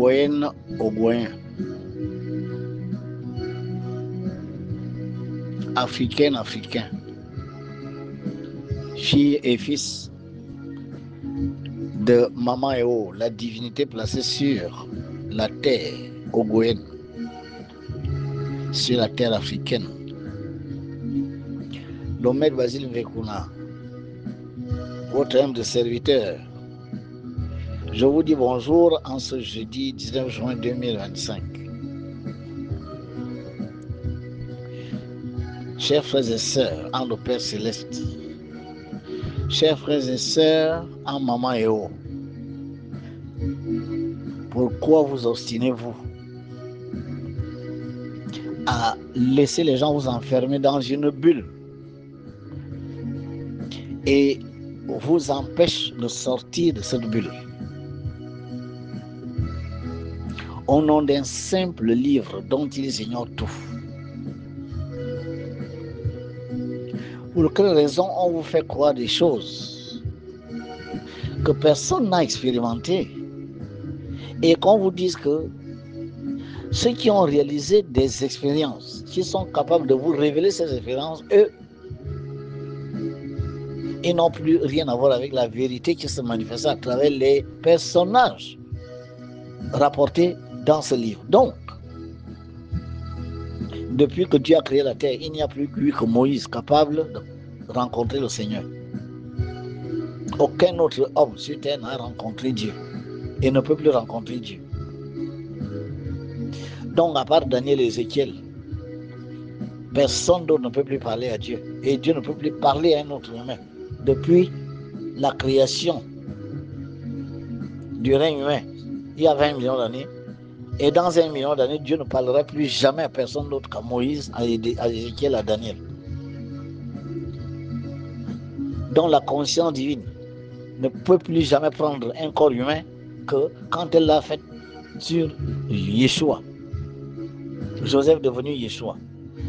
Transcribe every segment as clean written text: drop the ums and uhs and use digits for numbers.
Ogoyen, Ogoyen, Africaine, Africain, fille et fils de Maman Eo, la divinité placée sur la terre ogoyenne, sur la terre africaine. L'Omed Basile Vekuna, votre humble serviteur, je vous dis bonjour en ce jeudi 19 juin 2025. Chers frères et sœurs en le Père Céleste, chers frères et sœurs en Maman Eo, pourquoi vous obstinez-vous à laisser les gens vous enfermer dans une bulle et vous empêche de sortir de cette bulle au nom d'un simple livre dont ils ignorent tout? Pour quelle raison on vous fait croire des choses que personne n'a expérimentées et qu'on vous dise que ceux qui ont réalisé des expériences, qui sont capables de vous révéler ces expériences, eux, ils n'ont plus rien à voir avec la vérité qui se manifeste à travers les personnages rapportés dans ce livre. Donc, depuis que Dieu a créé la terre, il n'y a plus que Moïse capable de rencontrer le Seigneur. Aucun autre homme sur terre n'a rencontré Dieu et ne peut plus rencontrer Dieu. Donc, à part Daniel et Ézéchiel, personne d'autre ne peut plus parler à Dieu. Et Dieu ne peut plus parler à un autre humain. Depuis la création du règne humain, il y a 20 millions d'années. Et dans 1 million d'années, Dieu ne parlera plus jamais à personne d'autre qu'à Moïse, à Ézéchiel, à Daniel. Donc la conscience divine ne peut plus jamais prendre un corps humain que quand elle l'a fait sur Yeshua. Joseph devenu Yeshua.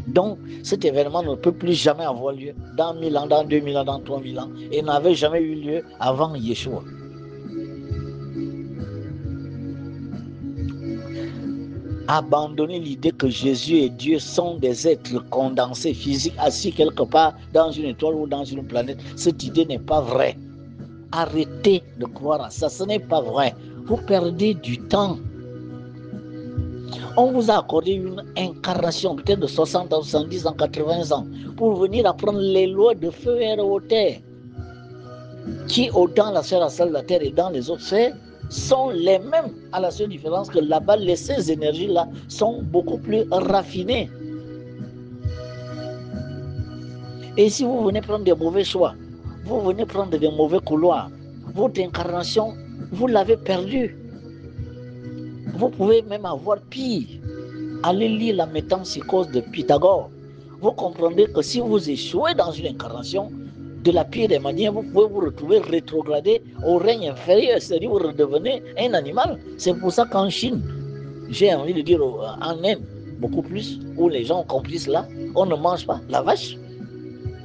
Donc cet événement ne peut plus jamais avoir lieu dans 1000 ans, dans 2000 ans, dans 3000 ans, et n'avait jamais eu lieu avant Yeshua. Abandonner l'idée que Jésus et Dieu sont des êtres condensés, physiques, assis quelque part dans une étoile ou dans une planète, cette idée n'est pas vraie. Arrêtez de croire à ça, ce n'est pas vrai. Vous perdez du temps. On vous a accordé une incarnation, peut-être de 60 ans, 70 ans, 80 ans, pour venir apprendre les lois de feu et de terre, qui, dans la sphère astrale de la Terre et dans les autres sphères, sont les mêmes, à la seule différence que là-bas, ces énergies-là sont beaucoup plus raffinées. Et si vous venez prendre des mauvais choix, vous venez prendre des mauvais couloirs, votre incarnation, vous l'avez perdue. Vous pouvez même avoir pire. Allez lire la métempsychose de Pythagore. Vous comprendrez que si vous échouez dans une incarnation, de la pire des manières, vous pouvez vous retrouver rétrogradé au règne inférieur, c'est-à-dire vous redevenez un animal. C'est pour ça qu'en Chine, j'ai envie de dire en Inde, beaucoup plus, où les gens ont compris cela, on ne mange pas la vache,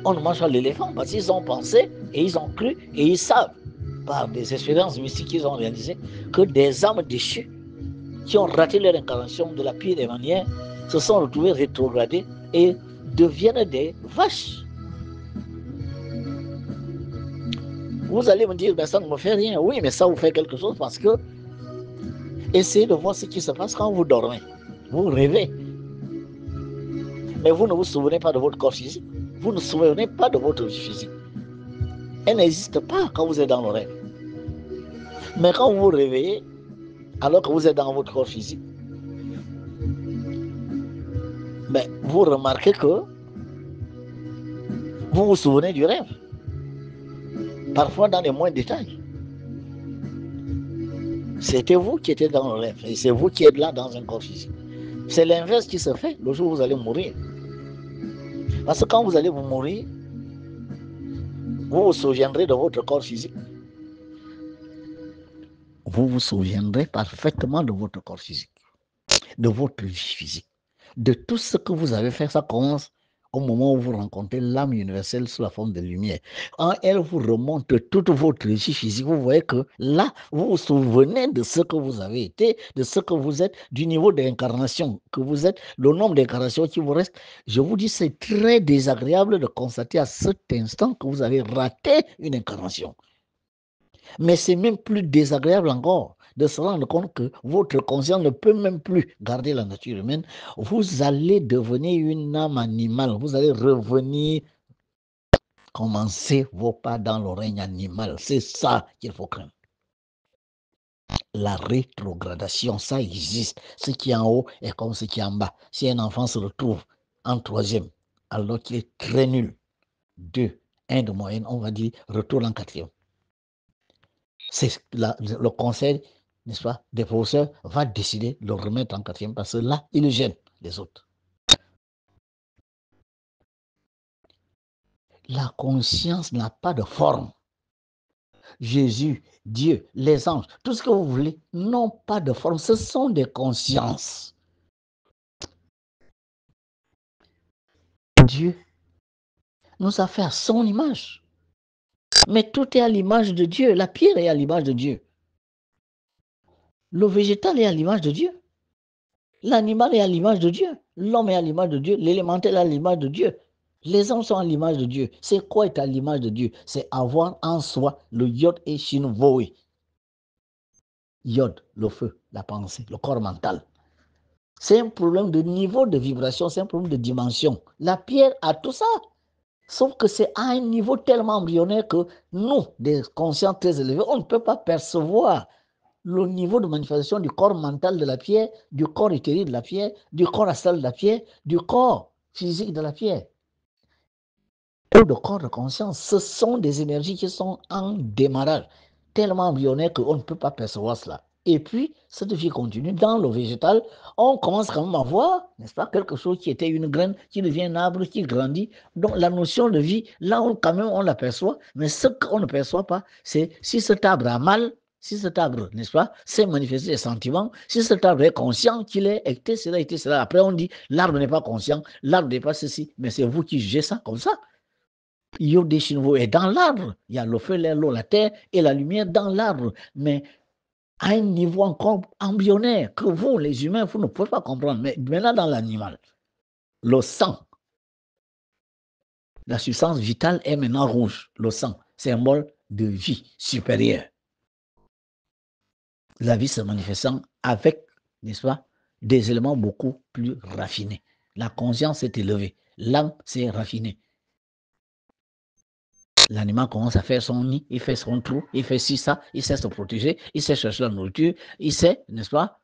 on ne mange pas l'éléphant, parce qu'ils ont pensé et ils ont cru et ils savent, par des expériences mystiques qu'ils ont réalisées, que des âmes déchues qui ont raté leur incarnation de la pire des manières se sont retrouvés rétrogradés et deviennent des vaches. Vous allez me dire, mais ça ne me fait rien. Oui, mais ça vous fait quelque chose parce que essayez de voir ce qui se passe quand vous dormez. Vous rêvez. Mais vous ne vous souvenez pas de votre corps physique. Vous ne vous souvenez pas de votre vie physique. Elle n'existe pas quand vous êtes dans le rêve. Mais quand vous vous réveillez, alors que vous êtes dans votre corps physique, mais vous remarquez que vous vous souvenez du rêve. Parfois dans les moindres détails. C'était vous qui étiez dans le rêve et c'est vous qui êtes là dans un corps physique. C'est l'inverse qui se fait le jour où vous allez mourir. Parce que quand vous allez vous mourir, vous vous souviendrez de votre corps physique. Vous vous souviendrez parfaitement de votre corps physique, de votre vie physique, de tout ce que vous avez fait. Ça commence au moment où vous rencontrez l'âme universelle sous la forme de lumière. Quand elle vous remonte toute votre vie physique, vous voyez que là, vous vous souvenez de ce que vous avez été, de ce que vous êtes, du niveau d'incarnation que vous êtes, le nombre d'incarnations qui vous reste. Je vous dis, c'est très désagréable de constater à cet instant que vous avez raté une incarnation. Mais c'est même plus désagréable encore de se rendre compte que votre conscience ne peut même plus garder la nature humaine. Vous allez devenir une âme animale. Vous allez revenir, commencer vos pas dans le règne animal. C'est ça qu'il faut craindre. La rétrogradation, ça existe. Ce qui est en haut est comme ce qui est en bas. Si un enfant se retrouve en troisième, alors qu'il est très nul, 2, 1 de moyenne, on va dire retour en quatrième. C'est le conseil, n'est-ce pas, des professeurs va décider de le remettre en quatrième parce que là, il gêne les autres. La conscience n'a pas de forme. Jésus, Dieu, les anges, tout ce que vous voulez, n'ont pas de forme. Ce sont des consciences. Dieu nous a fait à son image. Mais tout est à l'image de Dieu. La pierre est à l'image de Dieu. Le végétal est à l'image de Dieu. L'animal est à l'image de Dieu. L'homme est à l'image de Dieu. L'élémentaire est à l'image de Dieu. Les hommes sont à l'image de Dieu. C'est quoi être à l'image de Dieu? C'est avoir en soi le yod et shin voé. Yod, le feu, la pensée, le corps mental. C'est un problème de niveau de vibration, c'est un problème de dimension. La pierre a tout ça. Sauf que c'est à un niveau tellement embryonnaire que nous, des consciences très élevées, on ne peut pas percevoir le niveau de manifestation du corps mental de la pierre, du corps éthérique de la pierre, du corps astral de la pierre, du corps physique de la pierre. Et le corps de conscience, ce sont des énergies qui sont en démarrage, tellement embryonnaires qu'on ne peut pas percevoir cela. Et puis, cette vie continue. Dans le végétal, on commence quand même à voir, n'est-ce pas, quelque chose qui était une graine, qui devient un arbre, qui grandit. Donc, la notion de vie, là, quand même, on l'aperçoit. Mais ce qu'on ne perçoit pas, c'est si cet arbre a mal, si cet arbre, n'est-ce pas, s'est manifesté des sentiments, si cet arbre est conscient qu'il est été cela. Après, on dit, l'arbre n'est pas conscient, l'arbre n'est pas ceci. Mais c'est vous qui jugez ça comme ça. Yod Shinvo est dans l'arbre. Il y a le feu, l'air, l'eau, la terre et la lumière dans l'arbre. Mais à un niveau encore embryonnaire que vous, les humains, vous ne pouvez pas comprendre. Mais maintenant, dans l'animal, le sang, la substance vitale est maintenant rouge. Le sang, symbole de vie supérieure. La vie se manifestant avec, n'est-ce pas, des éléments beaucoup plus raffinés. La conscience est élevée. L'âme s'est raffinée. L'animal commence à faire son nid, il fait son trou, il fait ci, ça, il sait se protéger, il sait chercher la nourriture, il sait, n'est-ce pas,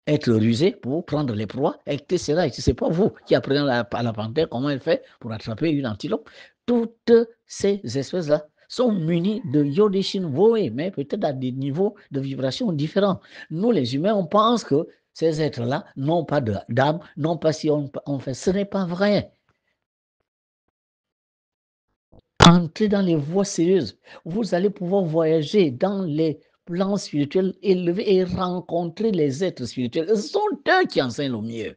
être rusé pour prendre les proies, etc. Ce n'est pas vous qui apprenez à la panthère comment elle fait pour attraper une antilope. Toutes ces espèces-là sont munies de Yodishin Voé, mais peut-être à des niveaux de vibration différents. Nous, les humains, on pense que ces êtres-là n'ont pas d'âme, n'ont pas si on fait. Ce n'est pas vrai. Entrez dans les voies sérieuses. Vous allez pouvoir voyager dans les plans spirituels élevés et rencontrer les êtres spirituels. Ce sont eux qui enseignent le mieux.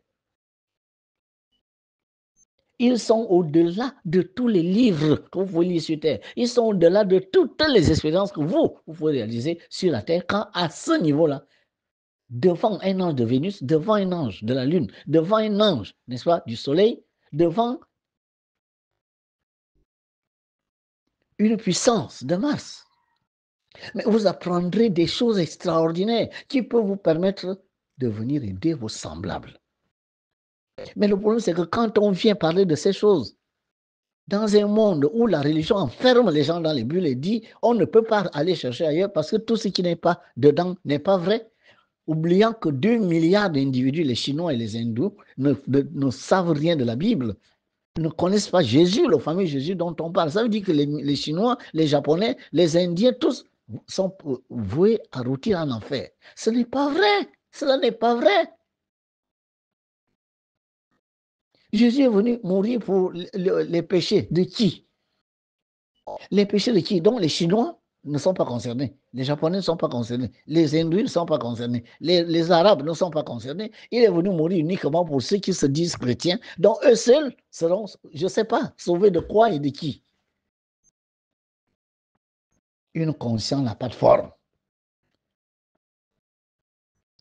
Ils sont au-delà de tous les livres que vous pouvez lire sur Terre. Ils sont au-delà de toutes les expériences que vous pouvez réaliser sur la Terre. Quand à ce niveau-là, devant un ange de Vénus, devant un ange de la Lune, devant un ange, n'est-ce pas, du Soleil, devant une puissance de Mars. Mais vous apprendrez des choses extraordinaires qui peuvent vous permettre de venir aider vos semblables. Mais le problème, c'est que quand on vient parler de ces choses, dans un monde où la religion enferme les gens dans les bulles et dit on ne peut pas aller chercher ailleurs parce que tout ce qui n'est pas dedans n'est pas vrai, oubliant que 2 milliards d'individus, les Chinois et les Hindous, ne savent rien de la Bible, ne connaissent pas Jésus, le fameux Jésus dont on parle. Ça veut dire que les Chinois, les Japonais, les Indiens, tous sont voués à rôtir en enfer. Ce n'est pas vrai. Cela n'est pas vrai. Jésus est venu mourir pour les péchés de qui? Les péchés de qui? Donc les Chinois, ne sont pas concernés. Les Japonais ne sont pas concernés. Les Hindous ne sont pas concernés. Les Arabes ne sont pas concernés. Il est venu mourir uniquement pour ceux qui se disent chrétiens, dont eux seuls seront, je ne sais pas, sauvés de quoi et de qui. Une conscience n'a pas de forme.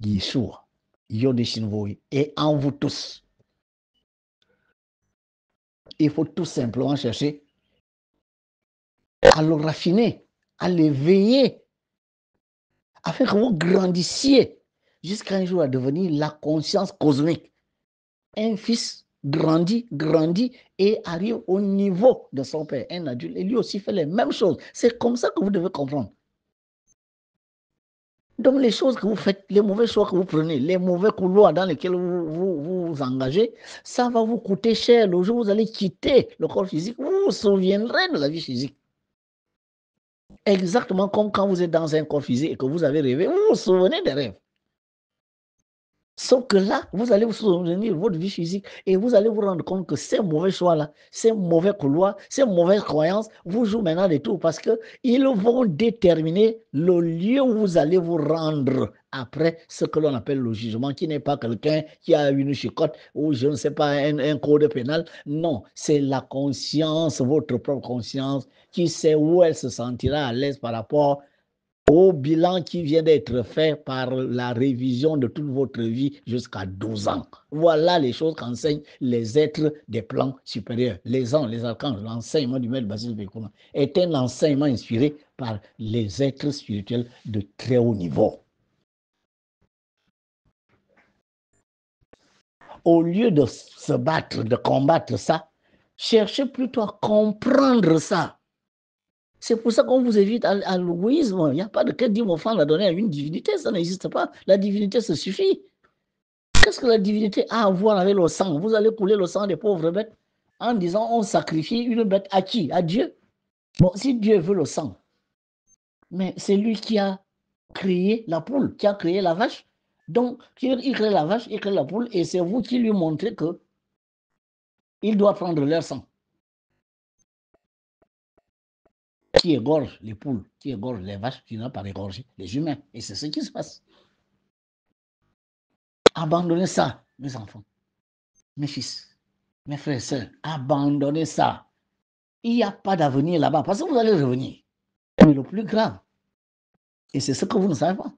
Yeshua, Yodeshinvoui, est en vous tous. Il faut tout simplement chercher à le raffiner, à l'éveiller, afin que vous grandissiez jusqu'à un jour à devenir la conscience cosmique. Un fils grandit et arrive au niveau de son père, un adulte, et lui aussi fait les mêmes choses. C'est comme ça que vous devez comprendre. Donc les choses que vous faites, les mauvais choix que vous prenez, les mauvais couloirs dans lesquels vous engagez, ça va vous coûter cher. Le jour où vous allez quitter le corps physique, vous vous souviendrez de la vie physique. Exactement comme quand vous êtes dans un corps physique et que vous avez rêvé, vous vous souvenez des rêves. Sauf que là, vous allez vous souvenir de votre vie physique et vous allez vous rendre compte que ces mauvais choix-là, ces mauvais couloirs, ces mauvaises croyances vous jouent maintenant des tours parce qu'ils vont déterminer le lieu où vous allez vous rendre après ce que l'on appelle le jugement, qui n'est pas quelqu'un qui a une chicotte ou je ne sais pas, un code pénal. Non, c'est la conscience, votre propre conscience, qui sait où elle se sentira à l'aise par rapport au bilan qui vient d'être fait par la révision de toute votre vie jusqu'à 12 ans. Voilà les choses qu'enseignent les êtres des plans supérieurs. Les anges, les archanges, l'enseignement du maître Basile Bekuna est un enseignement inspiré par les êtres spirituels de très haut niveau. Au lieu de se battre, de combattre ça, cherchez plutôt à comprendre ça. C'est pour ça qu'on vous évite à l'égoïsme. Il n'y a pas de quel dire offrande à donner à une divinité, ça n'existe pas. La divinité, ça suffit. Qu'est-ce que la divinité a à voir avec le sang? Vous allez couler le sang des pauvres bêtes en disant on sacrifie une bête à qui? À Dieu. Bon, si Dieu veut le sang, mais c'est lui qui a créé la poule, qui a créé la vache. Donc, il crée la vache, il crée la poule, et c'est vous qui lui montrez que il doit prendre leur sang. Qui égorge les poules, qui égorge les vaches, finira par égorger les humains. Et c'est ce qui se passe. Abandonnez ça, mes enfants, mes fils, mes frères et sœurs. Abandonnez ça. Il n'y a pas d'avenir là-bas parce que vous allez revenir. Mais le plus grave, et c'est ce que vous ne savez pas,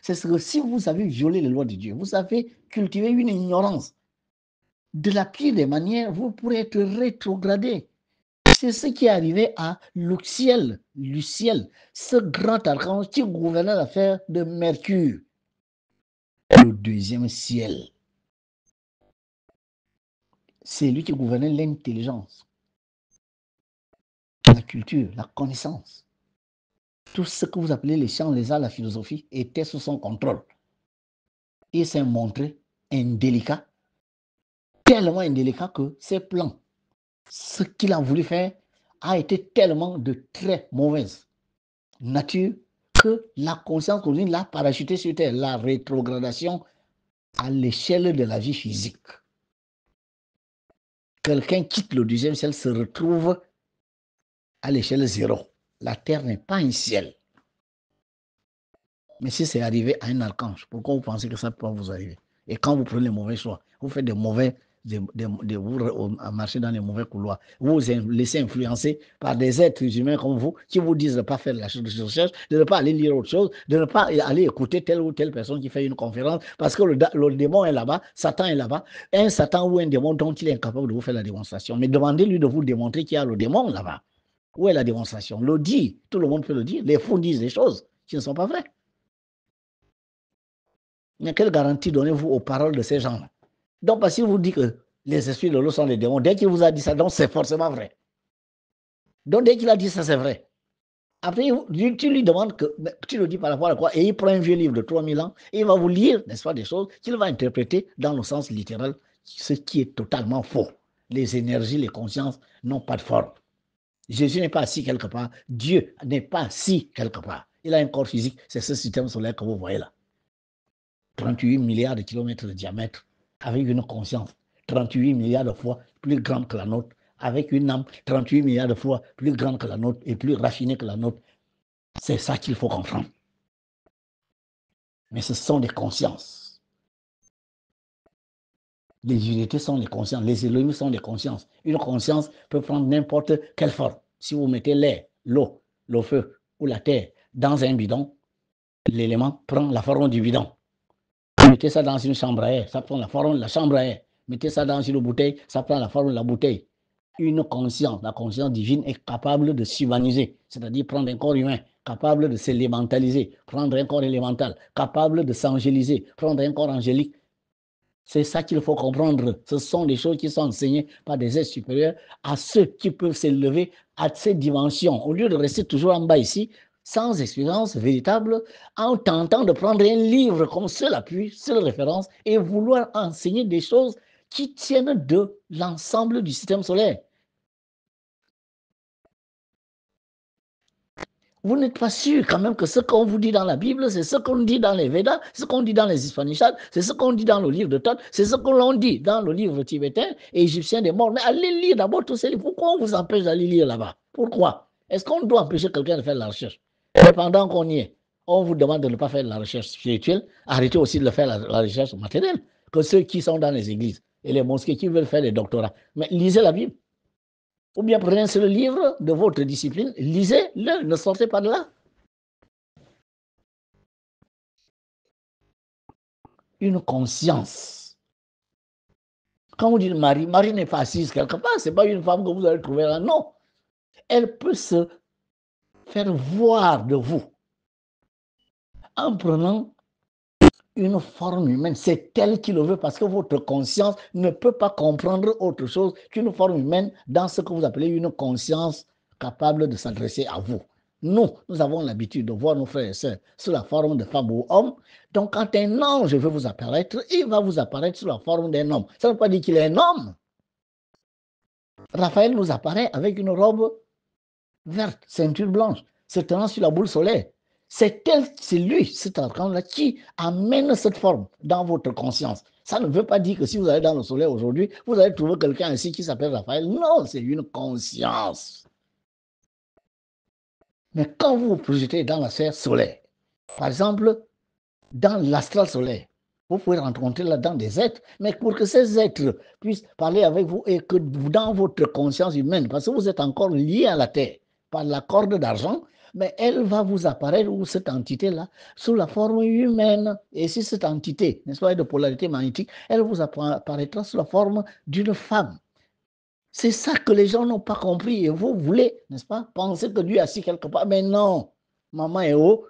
c'est que si vous avez violé les lois de Dieu, vous avez cultivé une ignorance de la pire des manières, vous pourrez être rétrogradé. C'est ce qui est arrivé à Luciel, ce grand archange qui gouvernait l'affaire de Mercure, le deuxième ciel. C'est lui qui gouvernait l'intelligence, la culture, la connaissance. Tout ce que vous appelez les sciences, les arts, la philosophie était sous son contrôle. Il s'est montré indélicat, tellement indélicat que ses plans, ce qu'il a voulu faire, a été tellement de très mauvaise nature que la conscience commune l'a parachuté sur terre, la rétrogradation à l'échelle de la vie physique. Quelqu'un quitte le deuxième ciel, se retrouve à l'échelle zéro. La terre n'est pas un ciel. Mais si c'est arrivé à un archange, pourquoi vous pensez que ça peut vous arriver? Et quand vous prenez les mauvais choix, vous faites vous marchez dans les mauvais couloirs, vous vous laissez influencer par des êtres humains comme vous qui vous disent de ne pas faire la recherche, de ne pas aller lire autre chose, de ne pas aller écouter telle ou telle personne qui fait une conférence parce que le démon est là-bas, Satan est là-bas, un Satan ou un démon dont il est incapable de vous faire la démonstration. Mais demandez-lui de vous démontrer qu'il y a le démon là-bas. Où est la démonstration? Le dit, tout le monde peut le dire. Les fous disent des choses qui ne sont pas vraies. Mais quelle garantie donnez-vous aux paroles de ces gens-là? Donc, parce qu'il vous dit que les esprits de l'eau sont des démons, dès qu'il vous a dit ça, donc c'est forcément vrai. Donc, dès qu'il a dit ça, c'est vrai. Après, tu lui demandes que tu le dis par rapport à quoi, et il prend un vieux livre de 3000 ans, et il va vous lire, n'est-ce pas, des choses qu'il va interpréter dans le sens littéral, ce qui est totalement faux. Les énergies, les consciences n'ont pas de forme. Jésus n'est pas assis quelque part, Dieu n'est pas assis quelque part. Il a un corps physique, c'est ce système solaire que vous voyez là. 38 milliards de kilomètres de diamètre, avec une conscience 38 milliards de fois plus grande que la nôtre, avec une âme 38 milliards de fois plus grande que la nôtre et plus raffinée que la nôtre. C'est ça qu'il faut comprendre. Mais ce sont des consciences. Les unités sont les consciences. Les Elohim sont des consciences. Une conscience peut prendre n'importe quelle forme. Si vous mettez l'air, l'eau, le feu ou la terre dans un bidon, l'élément prend la forme du bidon. Mettez ça dans une chambre à air, ça prend la forme de la chambre à air. Mettez ça dans une bouteille, ça prend la forme de la bouteille. Une conscience, la conscience divine est capable de s'humaniser, c'est-à-dire prendre un corps humain, capable de s'élémentaliser, prendre un corps élémental, capable de s'angéliser, prendre un corps angélique. C'est ça qu'il faut comprendre. Ce sont des choses qui sont enseignées par des êtres supérieurs à ceux qui peuvent s'élever à ces dimensions. Au lieu de rester toujours en bas ici, sans expérience véritable, en tentant de prendre un livre comme seul appui, seule référence, et vouloir enseigner des choses qui tiennent de l'ensemble du système solaire. Vous n'êtes pas sûr quand même que ce qu'on vous dit dans la Bible, c'est ce qu'on dit dans les Védas, ce qu'on dit dans les Upanishads, c'est ce qu'on dit dans le livre de Thoth, c'est ce que l'on dit dans le livre tibétain et égyptien des morts. Mais allez lire d'abord tous ces livres. Pourquoi on vous empêche d'aller lire là-bas? Pourquoi? Est-ce qu'on doit empêcher quelqu'un de faire la recherche? Mais pendant qu'on y est, on vous demande de ne pas faire la recherche spirituelle, arrêtez aussi de faire la recherche matérielle, que ceux qui sont dans les églises et les mosquées qui veulent faire des doctorats. Mais lisez la Bible. Ou bien prenez le livre de votre discipline, lisez-le, ne sortez pas de là. Une conscience. Quand vous dites Marie, Marie n'est pas assise quelque part, ce n'est pas une femme que vous allez trouver là, non. Elle peut se faire voir de vous en prenant une forme humaine. C'est elle qui le veut parce que votre conscience ne peut pas comprendre autre chose qu'une forme humaine dans ce que vous appelez une conscience capable de s'adresser à vous. Nous avons l'habitude de voir nos frères et sœurs sous la forme de femmes ou hommes. Donc, quand un ange veut vous apparaître, il va vous apparaître sous la forme d'un homme. Ça ne veut pas dire qu'il est un homme. Raphaël nous apparaît avec une robe verte, ceinture blanche, se tenant sur la boule solaire. C'est lui, cet archange-là, qui amène cette forme dans votre conscience. Ça ne veut pas dire que si vous allez dans le soleil aujourd'hui, vous allez trouver quelqu'un ici qui s'appelle Raphaël. Non, c'est une conscience. Mais quand vous vous projetez dans la sphère solaire, par exemple, dans l'astral solaire, vous pouvez rencontrer là-dedans des êtres, mais pour que ces êtres puissent parler avec vous et que dans votre conscience humaine, parce que vous êtes encore lié à la Terre par la corde d'argent, mais elle va vous apparaître, ou cette entité-là, sous la forme humaine. Et si cette entité, n'est-ce pas, de polarité magnétique, elle vous apparaîtra sous la forme d'une femme. C'est ça que les gens n'ont pas compris. Et vous voulez, n'est-ce pas, penser que Dieu est assis quelque part. Mais non, maman est haut,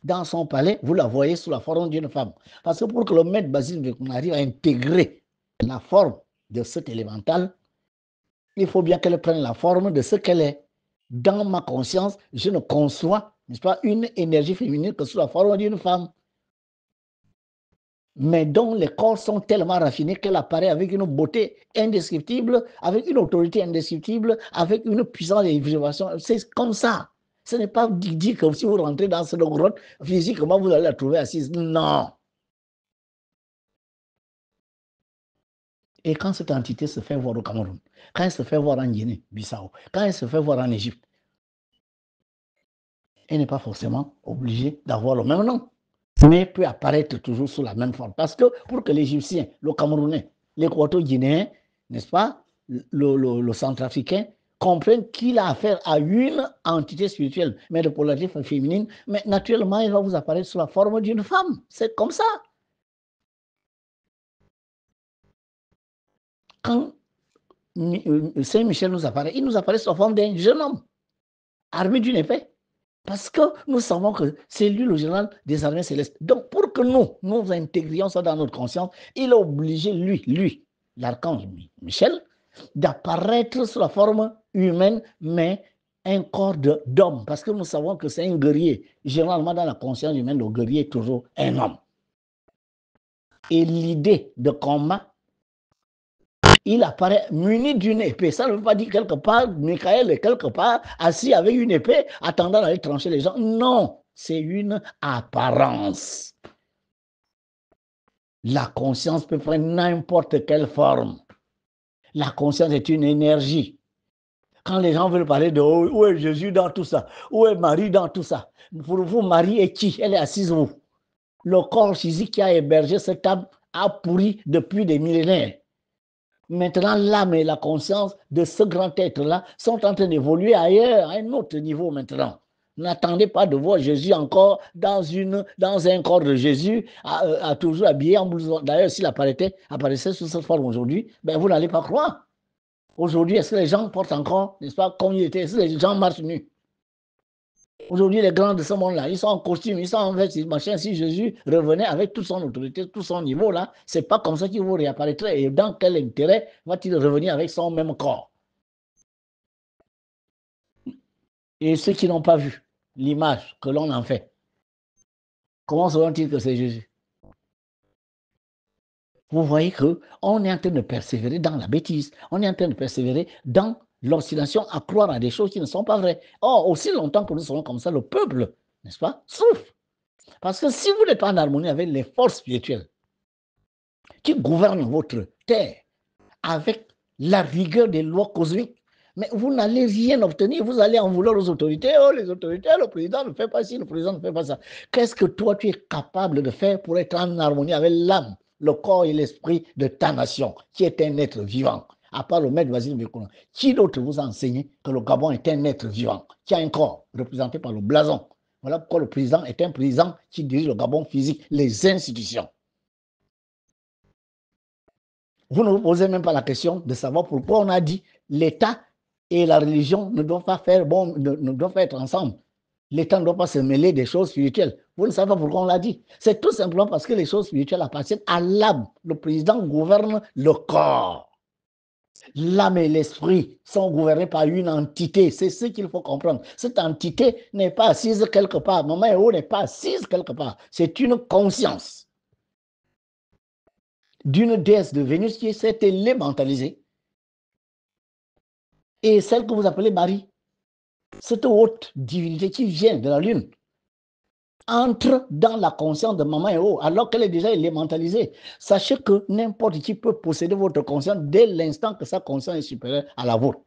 dans son palais, vous la voyez sous la forme d'une femme. Parce que pour que le maître Basile arrive à intégrer la forme de cet élémental, il faut bien qu'elle prenne la forme de ce qu'elle est. Dans ma conscience, je ne conçois, n'est-ce pas, une énergie féminine que sous la forme d'une femme. Mais dont les corps sont tellement raffinés qu'elle apparaît avec une beauté indescriptible, avec une autorité indescriptible, avec une puissance et une vibration. C'est comme ça. Ce n'est pas dit que si vous rentrez dans cette grotte, physiquement, vous allez la trouver assise. Non. Et quand cette entité se fait voir au Cameroun, quand elle se fait voir en Guinée-Bissau, quand elle se fait voir en Égypte, elle n'est pas forcément obligée d'avoir le même nom, mais peut apparaître toujours sous la même forme. Parce que pour que l'Égyptien, le Camerounais, l'Équato-Guinéen, n'est-ce pas, le Centrafricain, comprenne qu'il a affaire à une entité spirituelle, mais de polarité féminine, mais naturellement, elle va vous apparaître sous la forme d'une femme. C'est comme ça. Quand Saint-Michel nous apparaît, il nous apparaît sous la forme d'un jeune homme, armé d'une épée. Parce que nous savons que c'est lui le général des armées célestes. Donc, pour que nous intégrions ça dans notre conscience, il est obligé, lui, l'archange Michel, d'apparaître sous la forme humaine, mais un corps d'homme. Parce que nous savons que c'est un guerrier. Généralement, dans la conscience humaine, le guerrier est toujours un homme. Et l'idée de combat, il apparaît muni d'une épée. Ça ne veut pas dire quelque part, Michael est quelque part assis avec une épée, attendant d'aller trancher les gens. Non, c'est une apparence. La conscience peut prendre n'importe quelle forme. La conscience est une énergie. Quand les gens veulent parler de où est Jésus dans tout ça, où est Marie dans tout ça, pour vous, Marie est qui? Elle est assise où? Le corps physique qui a hébergé cette âme a pourri depuis des millénaires. Maintenant, l'âme et la conscience de ce grand être-là sont en train d'évoluer ailleurs, à un autre niveau maintenant. N'attendez pas de voir Jésus encore dans un corps de Jésus, toujours habillé en blouson. D'ailleurs, s'il apparaissait sous cette forme aujourd'hui, ben vous n'allez pas croire. Aujourd'hui, est-ce que les gens portent encore, n'est-ce pas, comme il était, est-ce que les gens marchent nus? Aujourd'hui, les grands de ce monde-là, ils sont en costume, ils sont en veste, machin. Si Jésus revenait avec toute son autorité, tout son niveau là, c'est pas comme ça qu'il vous réapparaîtrait. Et dans quel intérêt va-t-il revenir avec son même corps? Et ceux qui n'ont pas vu l'image que l'on en fait, comment sauront-ils que c'est Jésus? Vous voyez qu'on est en train de persévérer dans la bêtise, on est en train de persévérer dans l'oscillation à croire à des choses qui ne sont pas vraies. Or, aussi longtemps que nous serons comme ça, le peuple, n'est-ce pas, souffre. Parce que si vous n'êtes pas en harmonie avec les forces spirituelles qui gouvernent votre terre, avec la rigueur des lois cosmiques, mais vous n'allez rien obtenir. Vous allez en vouloir aux autorités. Oh, les autorités, le président ne fait pas ci, le président ne fait pas ça. Qu'est-ce que toi, tu es capable de faire pour être en harmonie avec l'âme, le corps et l'esprit de ta nation, qui est un être vivant? À part le maître Vasile Mbekouno, qui d'autre vous a enseigné que le Gabon est un être vivant, qui a un corps représenté par le blason? Voilà pourquoi le président est un président qui dirige le Gabon physique, les institutions. Vous ne vous posez même pas la question de savoir pourquoi on a dit l'État et la religion ne doivent pas ne doivent pas être ensemble. L'État ne doit pas se mêler des choses spirituelles. Vous ne savez pas pourquoi on l'a dit. C'est tout simplement parce que les choses spirituelles appartiennent à l'âme. Le président gouverne le corps. L'âme et l'esprit sont gouvernés par une entité. C'est ce qu'il faut comprendre. Cette entité n'est pas assise quelque part. Maman Eo n'est pas assise quelque part. C'est une conscience d'une déesse de Vénus qui s'est élémentalisée. Et celle que vous appelez Marie, cette haute divinité qui vient de la Lune, entre dans la conscience de Maman Eo alors qu'elle est déjà élémentalisée. Sachez que n'importe qui peut posséder votre conscience dès l'instant que sa conscience est supérieure à la vôtre.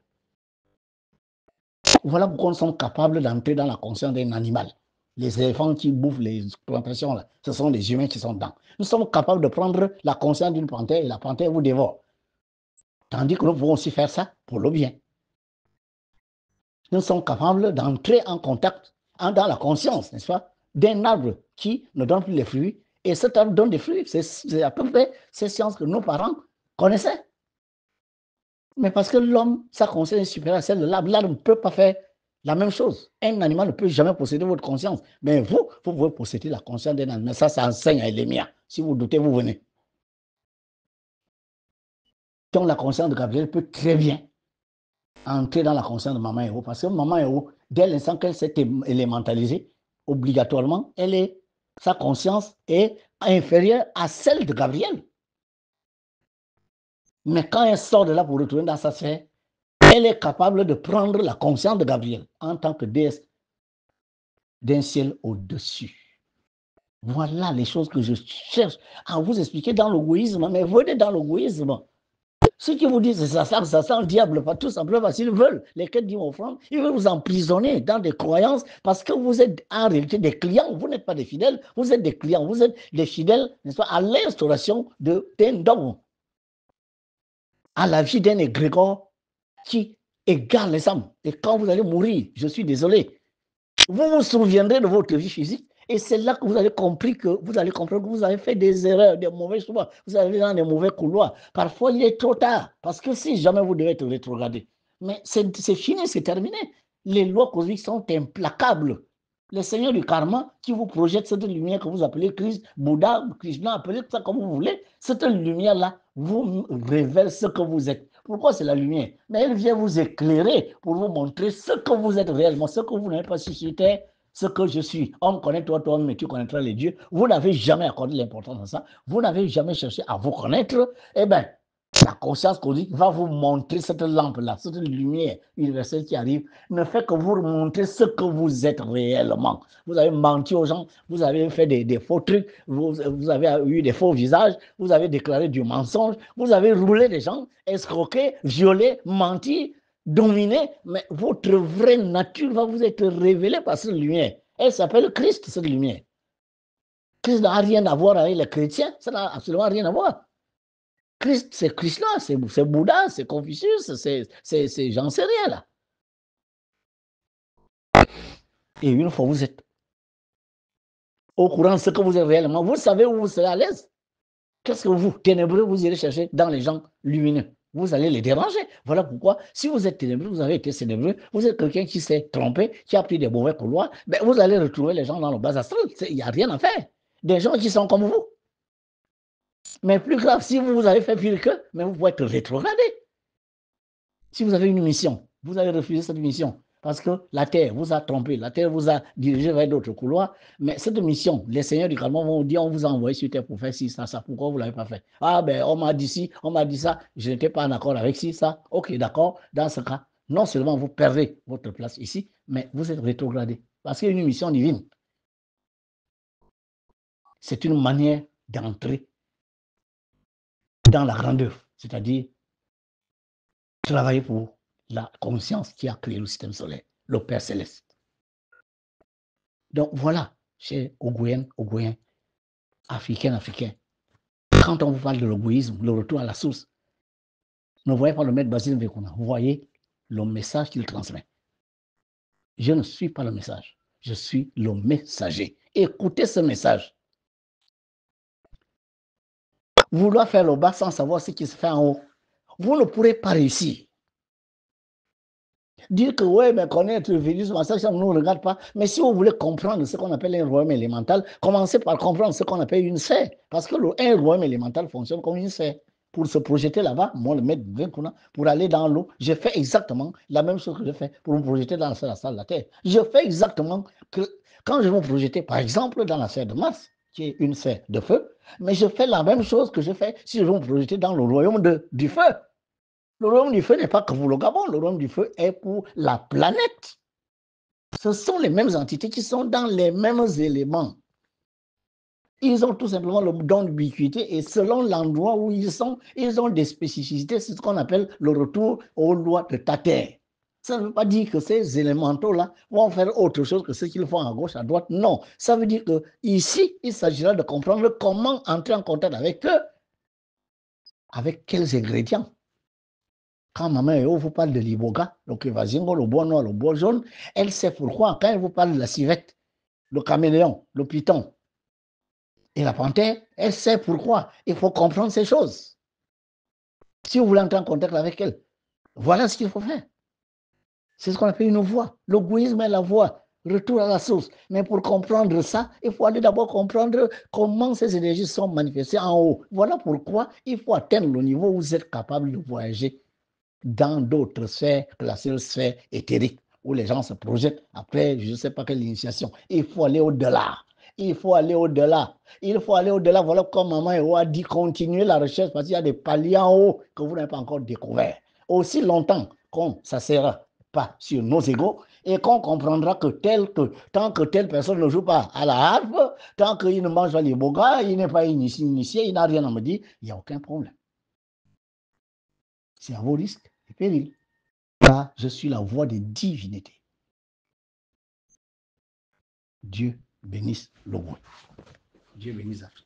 Voilà pourquoi nous sommes capables d'entrer dans la conscience d'un animal. Les éléphants qui bouffent les plantations, là, ce sont les humains qui sont dedans. Nous sommes capables de prendre la conscience d'une panthère et la panthère vous dévore. Tandis que nous pouvons aussi faire ça pour le bien. Nous sommes capables d'entrer en contact dans la conscience, n'est-ce pas, d'un arbre qui ne donne plus les fruits, et cet arbre donne des fruits. C'est à peu près ces sciences que nos parents connaissaient. Mais parce que l'homme, sa conscience est supérieure à celle de l'arbre, l'arbre ne peut pas faire la même chose. Un animal ne peut jamais posséder votre conscience. Mais vous pouvez posséder la conscience d'un animal. Ça enseigne à Elémia. Si vous doutez, vous venez. Donc la conscience de Gabriel peut très bien entrer dans la conscience de Maman Eo. Parce que Maman Eo, dès l'instant qu'elle s'est élémentalisée, obligatoirement, sa conscience est inférieure à celle de Gabriel. Mais quand elle sort de là pour retourner dans sa sphère, elle est capable de prendre la conscience de Gabriel en tant que déesse d'un ciel au-dessus. Voilà les choses que je cherche à vous expliquer dans l'égoïsme. Mais venez dans l'égoïsme. Ceux qui vous disent ça sent le diable, pas tout simplement parce qu'ils veulent, les quêtes d'offrande, ils veulent vous emprisonner dans des croyances parce que vous êtes en réalité des clients, vous n'êtes pas des fidèles, vous êtes des clients, vous êtes des fidèles, n'est-ce pas, à l'instauration d'un dogme, à la vie d'un égrégore qui égale les âmes. Et quand vous allez mourir, je suis désolé, vous vous souviendrez de votre vie physique. Et c'est là que vous allez comprendre que vous avez fait des erreurs, des mauvais choix, vous allez dans des mauvais couloirs. Parfois, il est trop tard, parce que si jamais vous devez être rétrogradé, mais c'est fini, c'est terminé. Les lois cosmiques sont implacables. Le Seigneur du karma qui vous projette cette lumière que vous appelez Christ, Bouddha, Krishna, appelez ça comme vous voulez, cette lumière-là vous révèle ce que vous êtes. Pourquoi c'est la lumière? Mais elle vient vous éclairer pour vous montrer ce que vous êtes réellement, ce que vous n'avez pas suscité, ce que je suis. Homme connaît toi-même, mais tu connaîtras les dieux. Vous n'avez jamais accordé l'importance à ça. Vous n'avez jamais cherché à vous connaître. Eh bien, la conscience cosmique va vous montrer cette lampe-là, cette lumière universelle qui arrive, ne fait que vous montrer ce que vous êtes réellement. Vous avez menti aux gens, vous avez fait des faux trucs, vous avez eu des faux visages, vous avez déclaré du mensonge, vous avez roulé des gens, escroqué, violé, menti, dominer, mais votre vraie nature va vous être révélée par cette lumière. Elle s'appelle Christ, cette lumière. Christ n'a rien à voir avec les chrétiens, ça n'a absolument rien à voir. Christ, c'est Krishna, c'est Bouddha, c'est Confucius, c'est j'en sais rien là. Et une fois vous êtes au courant de ce que vous êtes réellement, vous savez où vous serez à l'aise. Qu'est-ce que vous, ténébreux, vous irez chercher dans les gens lumineux? Vous allez les déranger. Voilà pourquoi, si vous êtes ténébreux, vous avez été ténébreux, vous êtes quelqu'un qui s'est trompé, qui a pris des mauvais couloirs, ben vous allez retrouver les gens dans le bas astral. Il n'y a rien à faire. Des gens qui sont comme vous. Mais plus grave, si vous avez fait pire qu'eux, mais vous pouvez être rétrogradé. Si vous avez une mission, vous allez refuser cette mission parce que la terre vous a trompé, la terre vous a dirigé vers d'autres couloirs. Mais cette mission, les seigneurs du calme vont vous dire on vous a envoyé sur terre pour faire ci, ça. Pourquoi vous ne l'avez pas fait? Ah, ben, on m'a dit ci, on m'a dit ça, je n'étais pas en accord avec ci, ça. Ok, d'accord. Dans ce cas, non seulement vous perdez votre place ici, mais vous êtes rétrogradé parce qu'il y a une mission divine. C'est une manière d'entrer dans la grandeur, c'est-à-dire travailler pour la conscience qui a créé le système solaire, le Père céleste. Donc voilà, chez Ogoyen, Africain, quand on vous parle de l'égoïsme, le retour à la source, ne voyez pas le maître Basile Mvekuna, vous voyez le message qu'il transmet. Je ne suis pas le message, je suis le messager. Écoutez ce message. Vouloir faire le bas sans savoir ce qui se fait en haut, vous ne pourrez pas réussir. Dire que oui, mais connaître le virus, ça ne nous regarde pas. Mais si vous voulez comprendre ce qu'on appelle un royaume élémental, commencez par comprendre ce qu'on appelle une sphère. Parce que un royaume élémental fonctionne comme une sphère. Pour se projeter là-bas, moi, le maître Vinkuna, pour aller dans l'eau, je fais exactement la même chose que je fais pour me projeter dans la salle de la Terre. Je fais exactement que quand je vais me projeter, par exemple, dans la sphère de Mars, qui est une sphère de feu, mais je fais la même chose que je fais si je veux me projeter dans le royaume du feu. Le royaume du feu n'est pas que pour le Gabon, le royaume du feu est pour la planète. Ce sont les mêmes entités qui sont dans les mêmes éléments. Ils ont tout simplement le don d'ubiquité et selon l'endroit où ils sont, ils ont des spécificités, c'est ce qu'on appelle le retour aux lois de ta terre. Ça ne veut pas dire que ces élémentaux-là vont faire autre chose que ce qu'ils font à gauche, à droite. Non, ça veut dire qu'ici, il s'agira de comprendre comment entrer en contact avec eux, avec quels ingrédients. Quand maman vous parle de l'iboga, le kevazingo, le bois noir, le bois jaune, elle sait pourquoi. Quand elle vous parle de la civette, le caméléon, le python et la panthère, elle sait pourquoi. Il faut comprendre ces choses. Si vous voulez entrer en contact avec elle, voilà ce qu'il faut faire. C'est ce qu'on appelle une voie. L'égoïsme est la voie. Retour à la source. Mais pour comprendre ça, il faut aller d'abord comprendre comment ces énergies sont manifestées en haut. Voilà pourquoi il faut atteindre le niveau où vous êtes capable de voyager dans d'autres sphères que la seule sphère éthérique, où les gens se projettent après je ne sais pas quelle initiation. Il faut aller au-delà. Il faut aller au-delà. Il faut aller au-delà. Voilà comme Maman Héro a dit, continuer la recherche parce qu'il y a des paliers en haut que vous n'avez pas encore découvert. Aussi longtemps qu'on ne s'assera pas sur nos égaux et qu'on comprendra que tant que telle personne ne joue pas à la harpe, tant qu'il ne mange pas les bogas, il n'est pas initié, il n'a rien à me dire, il n'y a aucun problème. C'est à vos risques et périls. Car je suis la voix des divinités. Dieu bénisse le monde. Dieu bénisse Afrique.